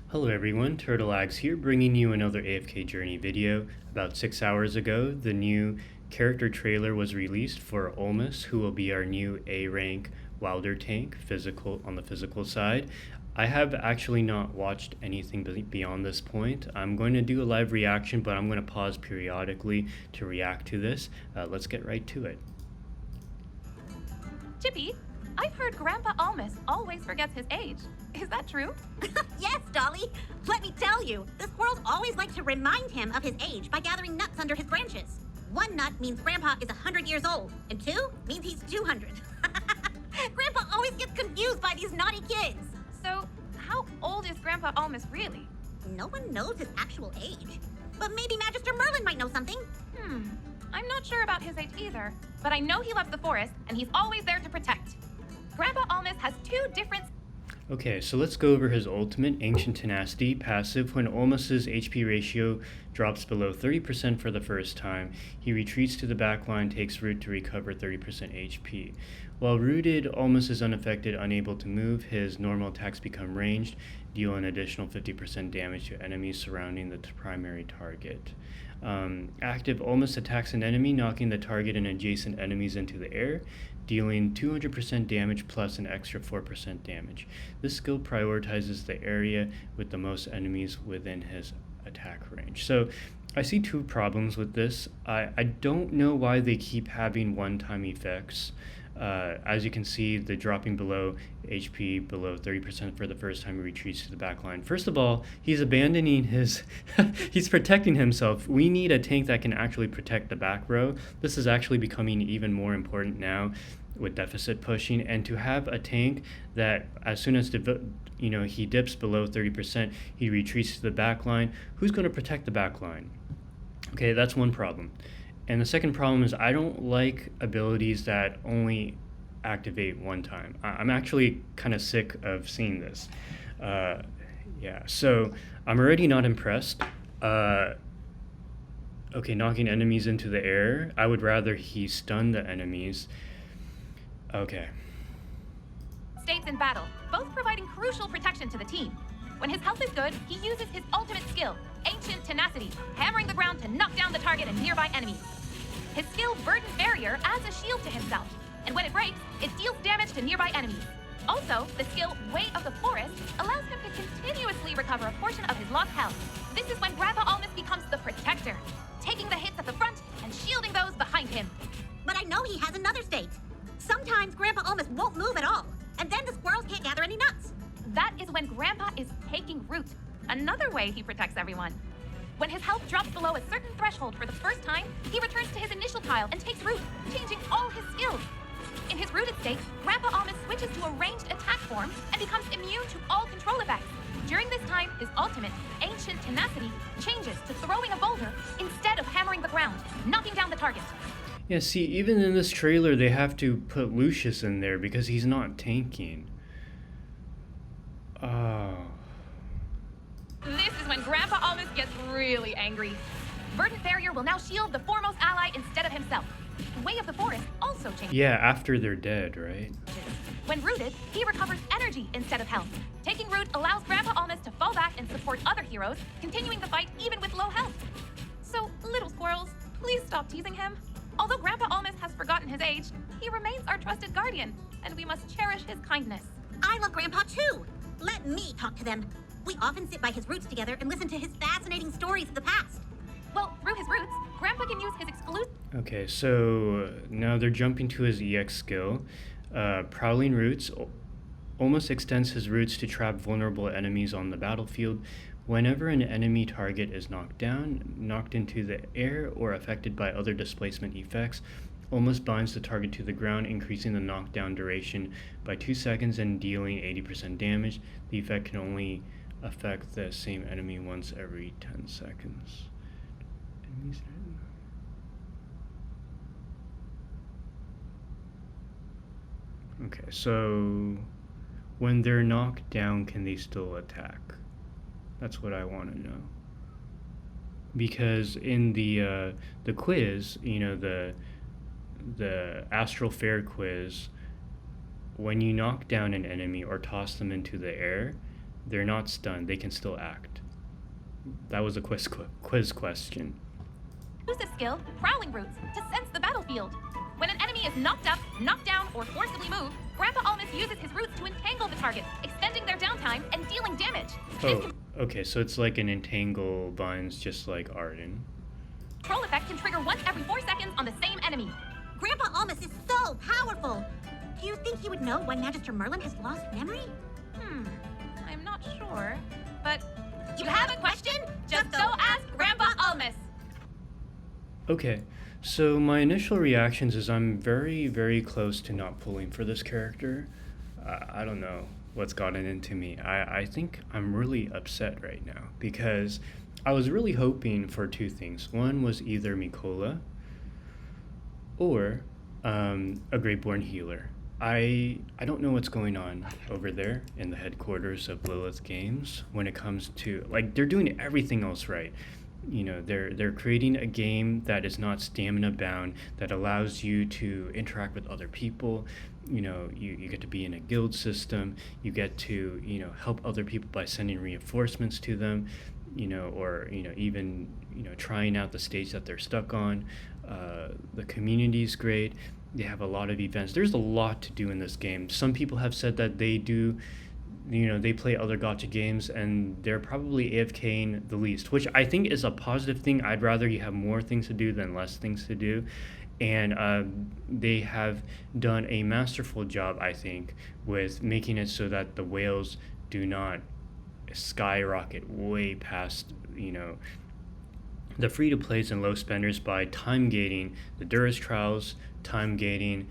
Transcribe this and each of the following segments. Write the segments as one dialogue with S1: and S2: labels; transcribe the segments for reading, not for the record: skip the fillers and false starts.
S1: Hello everyone, TurtleAgs here, bringing you another AFK Journey video. About 6 hours ago, the new character trailer was released for Ulmus, who will be our new A-rank Wilder tank, on the physical side. I have actually not watched anything beyond this point. I'm going to do a live reaction, but I'm going to pause periodically to react to this. Let's get right to it.
S2: Chippy, I've heard Grandpa Ulmus always forgets his age. Is that true?
S3: Yes, Dolly. Let me tell you, the squirrels always like to remind him of his age by gathering nuts under his branches. 1 nut means Grandpa is 100 years old, and 2 means he's 200. Grandpa always gets confused by these naughty kids.
S2: So, how old is Grandpa Ulmus really?
S3: No one knows his actual age. But maybe Magister Merlin might know something.
S2: I'm not sure about his age either, but I know he loves the forest, and he's always there to protect. Grandpa Ulmus has 2 different...
S1: Okay, so let's go over his ultimate, Ancient Tenacity, passive. When Ulmus's HP ratio drops below 30% for the first time, he retreats to the back line, takes root to recover 30% HP. While rooted, Ulmus is unaffected, unable to move. His normal attacks become ranged, deal an additional 50% damage to enemies surrounding the primary target. Active, Ulmus attacks an enemy, knocking the target and adjacent enemies into the air, dealing 200% damage plus an extra 4% damage. This skill prioritizes the area with the most enemies within his attack range. So I see 2 problems with this. I don't know why they keep having one-time effects. As you can see, the dropping below HP below 30% for the first time he retreats to the back line. First of all, he's abandoning his... he's protecting himself. We need a tank that can actually protect the back row. This is actually becoming even more important now with deficit pushing, and to have a tank that as soon as he dips below 30%, he retreats to the back line. Who's going to protect the back line? Okay, that's one problem. And the second problem is I don't like abilities that only activate one time. I'm actually kind of sick of seeing this. Yeah, so I'm already not impressed. Okay, knocking enemies into the air. I would rather he stun the enemies. Okay.
S2: states in battle, both providing crucial protection to the team. When his health is good, he uses his ultimate skill, Ancient Tenacity, hammering the ground to knock down the target and nearby enemies. His skill, Burden Barrier, adds a shield to himself, and when it breaks, it deals damage to nearby enemies. Also, the skill, Way of the Forest, allows him to continuously recover a portion of his lost health. This is when Grandpa Ulmus becomes the protector, taking the hits at the front and shielding those behind him.
S3: But I know he has another state. Sometimes Grandpa Ulmus won't move at all, and then the squirrels can't gather any nuts.
S2: That is when Grandpa is taking root, another way he protects everyone. When his health drops below a certain threshold for the first time, he returns to his initial pile and takes root, changing all his skills. In his rooted state, Grandpa Ulmus switches to a ranged attack form and becomes immune to all control effects. During this time, his ultimate, Ancient Tenacity, changes to throwing a boulder instead of hammering the ground, knocking down the target.
S1: Yeah, see, even in this trailer, they have to put Lucius in there because he's not tanking. Oh.
S2: This is when Grandpa Ulmus gets really angry. Burden Barrier will now shield the foremost ally instead of himself. Way of the Forest also changes.
S1: Yeah, after they're dead, right?
S2: When rooted, he recovers energy instead of health. Taking root allows Grandpa Ulmus to fall back and support other heroes, continuing the fight even with low health. So, little squirrels, please stop teasing him. Although Grandpa Ulmus has forgotten his age, he remains our trusted guardian, and we must cherish his kindness.
S3: I love Grandpa too. Let me talk to them. We often sit by his roots together and listen to his fascinating stories of the past.
S2: Well, through his roots, Grandpa can use his exclusive...
S1: Okay, so now they're jumping to his EX skill. Prowling Roots almost extends his roots to trap vulnerable enemies on the battlefield. Whenever an enemy target is knocked down, knocked into the air, or affected by other displacement effects, Ulmus binds the target to the ground, increasing the knockdown duration by 2 seconds and dealing 80% damage. The effect can only affect the same enemy once every 10 seconds. Enemies Okay, so when they're knocked down, can they still attack? That's what I want to know. Because in the quiz, you know, the Astral Fair quiz, when you knock down an enemy or toss them into the air, They're not stunned. They can still act. That was a quiz question.
S2: Use the skill Prowling Roots to sense the battlefield. When an enemy is knocked up, knocked down, or forcibly moved, Grandpa Ulmus uses his roots to entangle the target, extending their downtime and dealing damage.
S1: Oh, okay, so it's like an entangle vines, just like Arden.
S2: Control effect can trigger once every 4 seconds on the same enemy.
S3: Grandpa Ulmus is so powerful. Do you think he would know why Magister Merlin has lost memory?
S2: I'm not sure, but you have a question? Just go ask Grandpa Ulmus.
S1: Okay, so my initial reactions is I'm very, very close to not pulling for this character. I don't know what's gotten into me. I think I'm really upset right now because I was really hoping for two things. One was either Mikola or a Greatborn healer. I don't know what's going on over there in the headquarters of Lilith Games when it comes to, like, they're doing everything else right. You know, they're creating a game that is not stamina bound, that allows you to interact with other people. You know, you get to be in a guild system. You get to, you know, help other people by sending reinforcements to them, you know, or, you know, even, you know, trying out the stage that they're stuck on. The community's great. They have a lot of events. There's a lot to do in this game. Some people have said that they do, you know, they play other gacha games and they're probably AFKing the least, which I think is a positive thing. I'd rather you have more things to do than less things to do. And they have done a masterful job, I think, with making it so that the whales do not skyrocket way past, you know, the free-to-plays and low spenders by time gating the Durus trials, time gating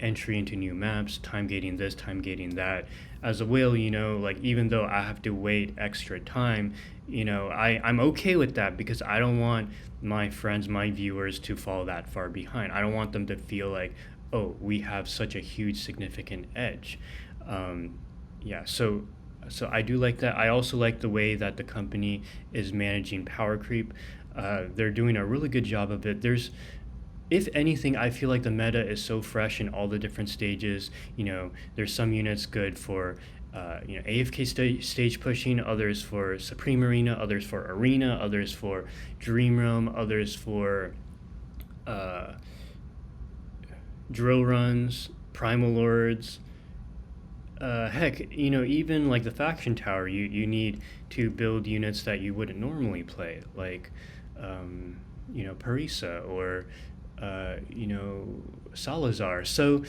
S1: entry into new maps, time gating this, time gating that. As a whale, you know, like, even though I have to wait extra time, you know, I'm okay with that because I don't want my friends, my viewers to fall that far behind. I don't want them to feel like, oh, we have such a huge significant edge. Yeah, so I do like that. I also like the way that the company is managing power creep. They're doing a really good job of it. If anything, I feel like the meta is so fresh in all the different stages. You know, there's some units good for, you know, AFK stage pushing, others for Supreme Arena, others for Arena, others for Dream Realm, others for drill runs, Primal Lords. Heck, you know, even like the Faction Tower, you need to build units that you wouldn't normally play, like, you know, Parisa or, you know, Salazar. So,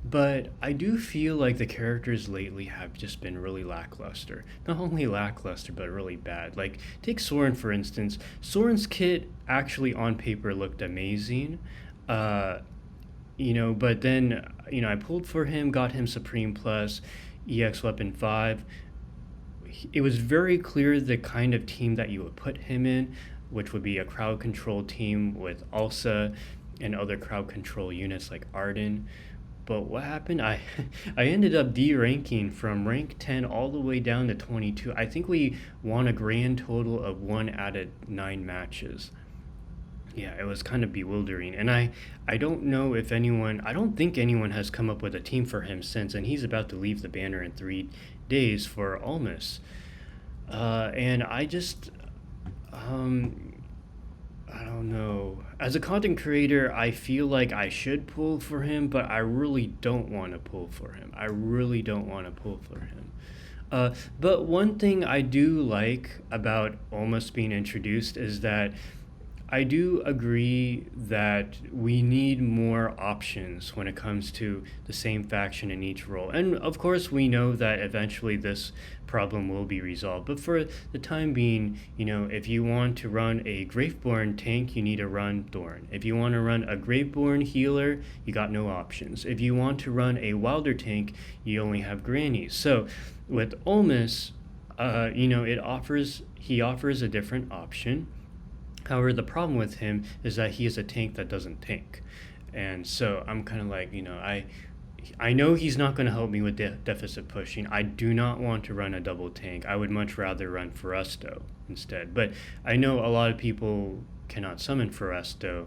S1: but I do feel like the characters lately have just been really lackluster. Not only lackluster, but really bad. Like, take Soren, for instance. Soren's kit actually on paper looked amazing. You know, but then, you know, I pulled for him, got him Supreme Plus, EX Weapon 5. It was very clear the kind of team that you would put him in, which would be a crowd control team with Alsa and other crowd control units like Arden. But what happened? I ended up deranking from rank 10 all the way down to 22. I think we won a grand total of 1 out of 9 matches. Yeah, it was kind of bewildering. And I don't know if anyone, I don't think anyone has come up with a team for him since, and he's about to leave the banner in 3 days for Ulmus. And I just, I don't know. As a content creator, I feel like I should pull for him, but I really don't want to pull for him. I really don't want to pull for him. But one thing I do like about Ulmus being introduced is that I do agree that we need more options when it comes to the same faction in each role. And of course, we know that eventually this problem will be resolved. But for the time being, you know, if you want to run a Graveborn tank, you need to run Thorn. If you want to run a Graveborn healer, you got no options. If you want to run a Wilder tank, you only have Grannies. So with Ulmus, you know, he offers a different option. However, the problem with him is that he is a tank that doesn't tank. And so I'm kind of like, you know, I know he's not going to help me with deficit pushing. I do not want to run a double tank. I would much rather run Foresto instead. But I know a lot of people cannot summon Foresto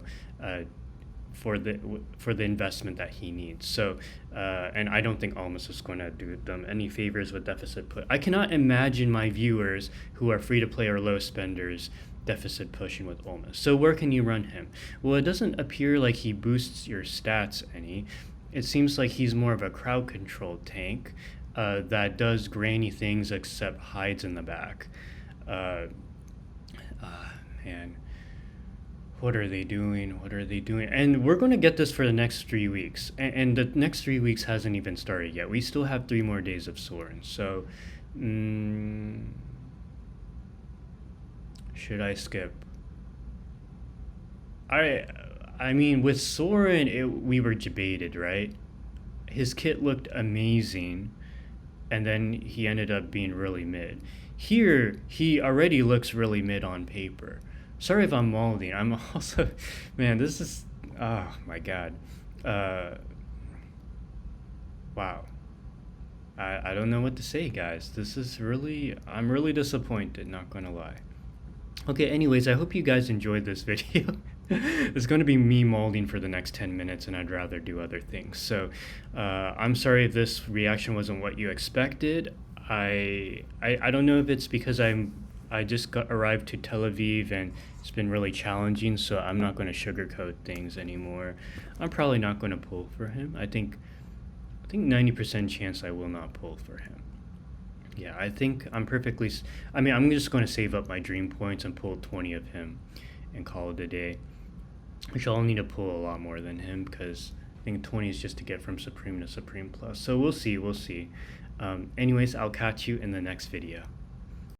S1: for the investment that he needs. So, and I don't think Ulmus is going to do them any favors with deficit put. I cannot imagine my viewers who are free to play or low spenders deficit pushing with Ulmus. So where can you run him? Well, it doesn't appear like he boosts your stats any. It seems like he's more of a crowd control tank that does granny things except hides in the back. Man. What are they doing? What are they doing? And we're going to get this for the next 3 weeks. And the next 3 weeks hasn't even started yet. We still have 3 more days of Soren. So, should I skip? I mean, with Soren, we were debated, right? His kit looked amazing. And then he ended up being really mid. Here, he already looks really mid on paper. Sorry if I'm molding. I'm also, man, this is, oh my god. Wow. I don't know what to say, guys. This is really, I'm really disappointed, not gonna lie. Okay, anyways, I hope you guys enjoyed this video. It's going to be me molding for the next 10 minutes, and I'd rather do other things. So, I'm sorry if this reaction wasn't what you expected. I don't know if it's because I just arrived to Tel Aviv and it's been really challenging, so I'm not going to sugarcoat things anymore. I'm probably not going to pull for him. I think 90% chance I will not pull for him. Yeah, I think I'm I'm just going to save up my dream points and pull 20 of him and call it a day. Which I'll need to pull a lot more than him because I think 20 is just to get from Supreme to Supreme Plus. So we'll see. Anyways, I'll catch you in the next video.